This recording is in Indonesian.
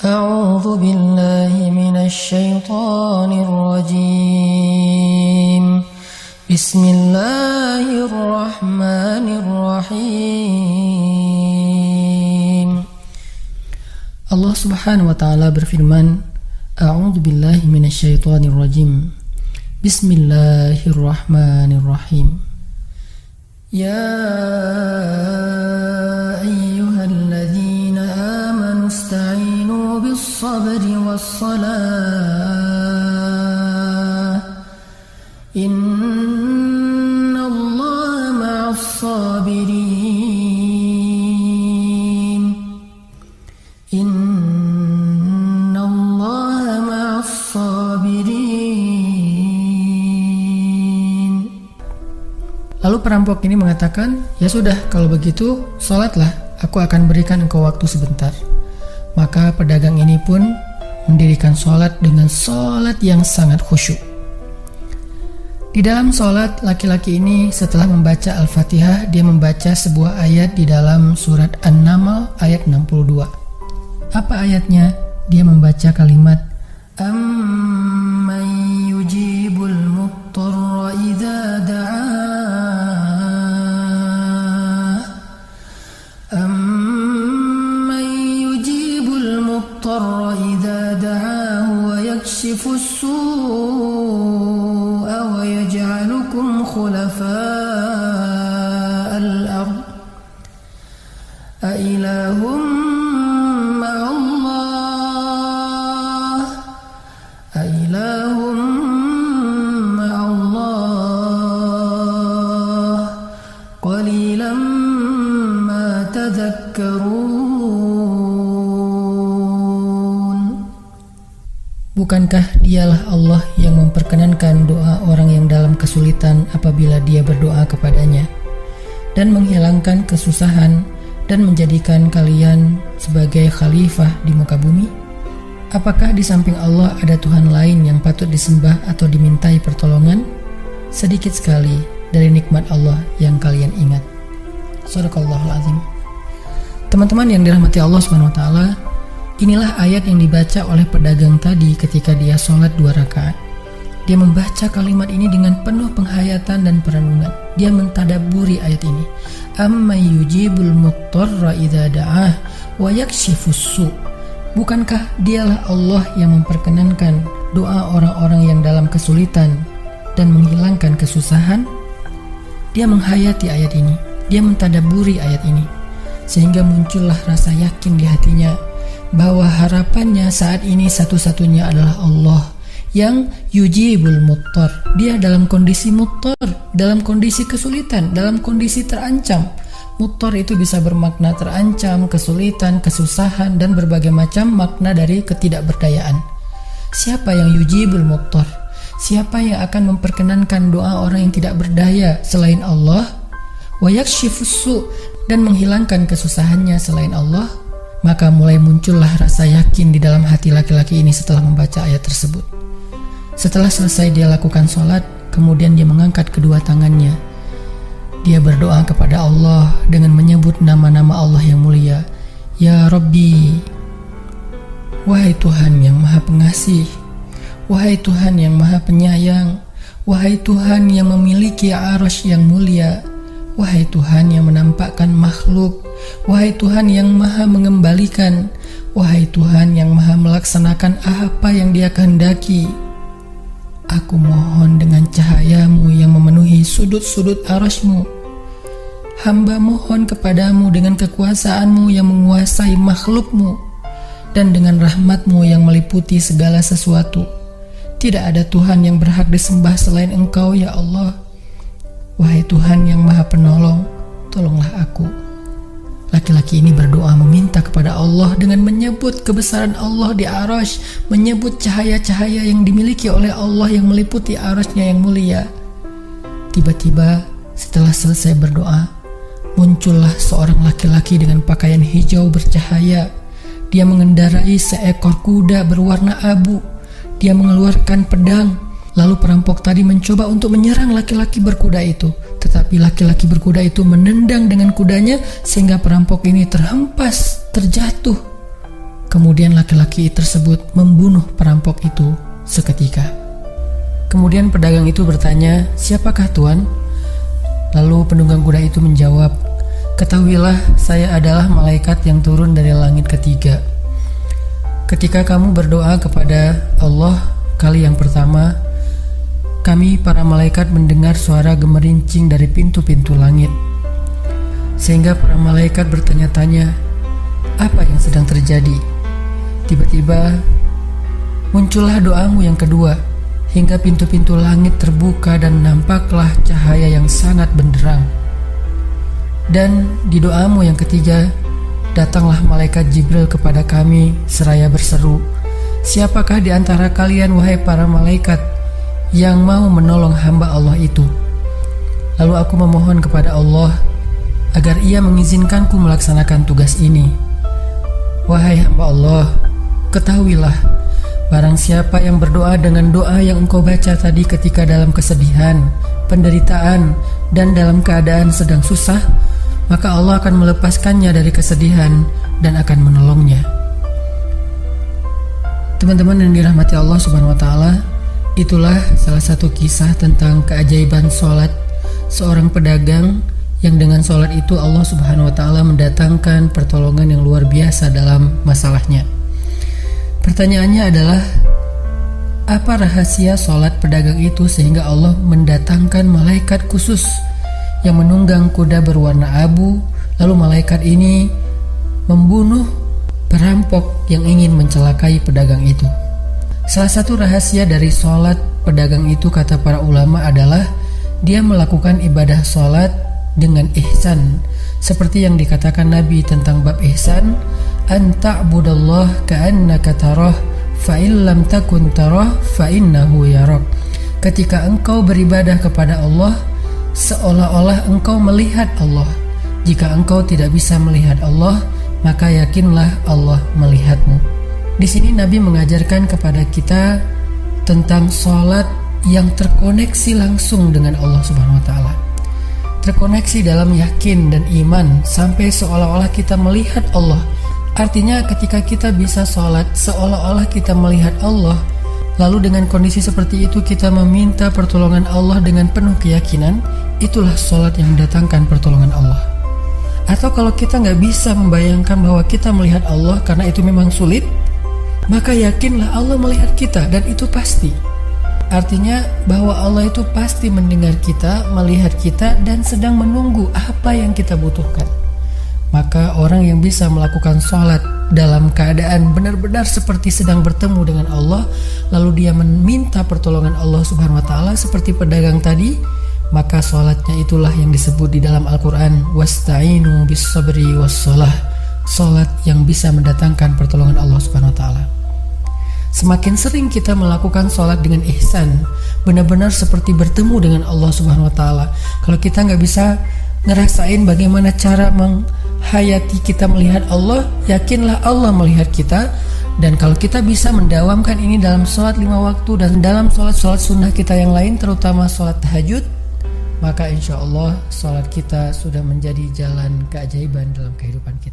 أعوذ بالله من الشيطان الرجيم بسم الله الرحمن الرحيم. Allah subhanahu wa ta'ala berfirman, A'udzu billahi minasyaitonir rajim. Bismillahirrahmanirrahim. Ya ayyuhalladzina amanu ista'inu bis-sabri was-salah. Innallaha ma'as-sabirin. Innallaha ma'as-sabirin. Lalu perampok ini mengatakan, "Ya sudah, kalau begitu, sholatlah, aku akan berikan engkau waktu sebentar." Maka pedagang ini pun mendirikan sholat dengan sholat yang sangat khusyuk. Di dalam sholat, laki-laki ini setelah membaca Al-Fatihah, dia membaca sebuah ayat di dalam surat An-Naml ayat 62. Apa ayatnya? Dia membaca kalimat, Amman yujibul muttarra idza da'ah. Amman yujibul muttarra idza da'ah wa yakshifus su'a wa yaj'alukum khulafa'al ard. A ilahum Bukankah dialah Allah yang memperkenankan doa orang yang dalam kesulitan apabila dia berdoa kepadanya, dan menghilangkan kesusahan dan menjadikan kalian sebagai khalifah di muka bumi? Apakah di samping Allah ada Tuhan lain yang patut disembah atau dimintai pertolongan? Sedikit sekali dari nikmat Allah yang kalian ingat. Shadaqallahul azim. Teman-teman yang dirahmati Allah SWT, inilah ayat yang dibaca oleh pedagang tadi ketika dia sholat 2 rakaat. Dia membaca kalimat ini dengan penuh penghayatan dan perenungan. Dia mentadaburi ayat ini. Amma yujibul muttarra idza da'ah wa yakshifus su'. Bukankah dialah Allah yang memperkenankan doa orang-orang yang dalam kesulitan dan menghilangkan kesusahan? Dia menghayati ayat ini. Dia mentadaburi ayat ini, sehingga muncullah rasa yakin di hatinya bahwa harapannya saat ini satu-satunya adalah Allah yang yujibul muttar. Dia dalam kondisi muttar, dalam kondisi kesulitan, dalam kondisi terancam. Muttar itu bisa bermakna terancam, kesulitan, kesusahan, dan berbagai macam makna dari ketidakberdayaan. Siapa yang yujibul muttar? Siapa yang akan memperkenankan doa orang yang tidak berdaya selain Allah? Wa yakshifus su', dan menghilangkan kesusahannya selain Allah? Maka mulai muncullah rasa yakin di dalam hati laki-laki ini setelah membaca ayat tersebut. Setelah selesai dia lakukan sholat, kemudian dia mengangkat kedua tangannya. Dia berdoa kepada Allah dengan menyebut nama-nama Allah yang mulia. Ya Rabbi, wahai Tuhan yang maha pengasih, wahai Tuhan yang maha penyayang, wahai Tuhan yang memiliki arasy yang mulia, wahai Tuhan yang menampakkan makhluk, wahai Tuhan yang maha mengembalikan, wahai Tuhan yang maha melaksanakan apa yang Dia kehendaki. Aku mohon dengan cahayamu yang memenuhi sudut-sudut arasy-Mu. Hamba mohon kepadamu dengan kekuasaanmu yang menguasai makhluk-Mu, dan dengan rahmat-Mu yang meliputi segala sesuatu. Tidak ada Tuhan yang berhak disembah selain Engkau, ya Allah. Wahai Tuhan yang maha penolong, tolonglah aku. Laki-laki ini berdoa meminta kepada Allah dengan menyebut kebesaran Allah di arasy, menyebut cahaya-cahaya yang dimiliki oleh Allah yang meliputi arasy-Nya yang mulia. Tiba-tiba setelah selesai berdoa, muncullah seorang laki-laki dengan pakaian hijau bercahaya. Dia mengendarai seekor kuda berwarna abu. Dia mengeluarkan pedang. Lalu perampok tadi mencoba untuk menyerang laki-laki berkuda itu. Tetapi laki-laki berkuda itu menendang dengan kudanya sehingga perampok ini terhempas, terjatuh Kemudian laki-laki tersebut membunuh perampok itu seketika. Kemudian pedagang itu bertanya, "Siapakah Tuan?" Lalu penunggang kuda itu menjawab, "Ketahuilah, saya adalah malaikat yang turun dari langit ketiga. Ketika kamu berdoa kepada Allah kali yang pertama, kami para malaikat mendengar suara gemerincing dari pintu-pintu langit. Sehingga para malaikat bertanya-tanya, apa yang sedang terjadi? Tiba-tiba muncullah doamu yang kedua, hingga pintu-pintu langit terbuka dan nampaklah cahaya yang sangat benderang. Dan di doamu yang ketiga, datanglah malaikat Jibril kepada kami seraya berseru, 'Siapakah di antara kalian, wahai para malaikat, yang mau menolong hamba Allah itu?' Lalu aku memohon kepada Allah agar Ia mengizinkanku melaksanakan tugas ini. Wahai hamba Allah, ketahuilah, barang siapa yang berdoa dengan doa yang engkau baca tadi ketika dalam kesedihan, penderitaan, dan dalam keadaan sedang susah, maka Allah akan melepaskannya dari kesedihan dan akan menolongnya." Teman-teman yang dirahmati Allah Subhanahu wa Ta'ala, itulah salah satu kisah tentang keajaiban sholat seorang pedagang yang dengan sholat itu Allah Subhanahu wa Ta'ala mendatangkan pertolongan yang luar biasa dalam masalahnya. Pertanyaannya adalah, apa rahasia sholat pedagang itu sehingga Allah mendatangkan malaikat khusus yang menunggang kuda berwarna abu, lalu malaikat ini membunuh perampok yang ingin mencelakai pedagang itu? Salah satu rahasia dari sholat pedagang itu, kata para ulama, adalah dia melakukan ibadah sholat dengan ihsan, seperti yang dikatakan Nabi tentang bab ihsan, "An ta'budallah ka'annaka tarah, fa illam takun tarah fa innahu yarak." Ketika engkau beribadah kepada Allah, seolah-olah engkau melihat Allah. Jika engkau tidak bisa melihat Allah, maka yakinlah Allah melihatmu. Di sini Nabi mengajarkan kepada kita tentang sholat yang terkoneksi langsung dengan Allah Subhanahu wa Ta'ala. Terkoneksi dalam yakin dan iman sampai seolah-olah kita melihat Allah. Artinya ketika kita bisa sholat seolah-olah kita melihat Allah, lalu dengan kondisi seperti itu kita meminta pertolongan Allah dengan penuh keyakinan, itulah sholat yang mendatangkan pertolongan Allah. Atau kalau kita nggak bisa membayangkan bahwa kita melihat Allah karena itu memang sulit, maka yakinlah Allah melihat kita, dan itu pasti. Artinya bahwa Allah itu pasti mendengar kita, melihat kita, dan sedang menunggu apa yang kita butuhkan. Maka orang yang bisa melakukan sholat dalam keadaan benar-benar seperti sedang bertemu dengan Allah, lalu dia meminta pertolongan Allah Subhanahu wa Ta'ala seperti pedagang tadi, maka sholatnya itulah yang disebut di dalam Al-Quran, "Wasta'inu bis sabri was sholah", sholat yang bisa mendatangkan pertolongan Allah Subhanahu wa Ta'ala. Semakin sering kita melakukan sholat dengan ihsan, benar-benar seperti bertemu dengan Allah Subhanahu wa Ta'ala. Kalau kita nggak bisa ngerasain bagaimana cara menghayati kita melihat Allah, yakinlah Allah melihat kita. Dan kalau kita bisa mendawamkan ini dalam sholat 5 waktu dan dalam sholat-sholat sunnah kita yang lain, terutama sholat tahajud, maka insya Allah sholat kita sudah menjadi jalan keajaiban dalam kehidupan kita.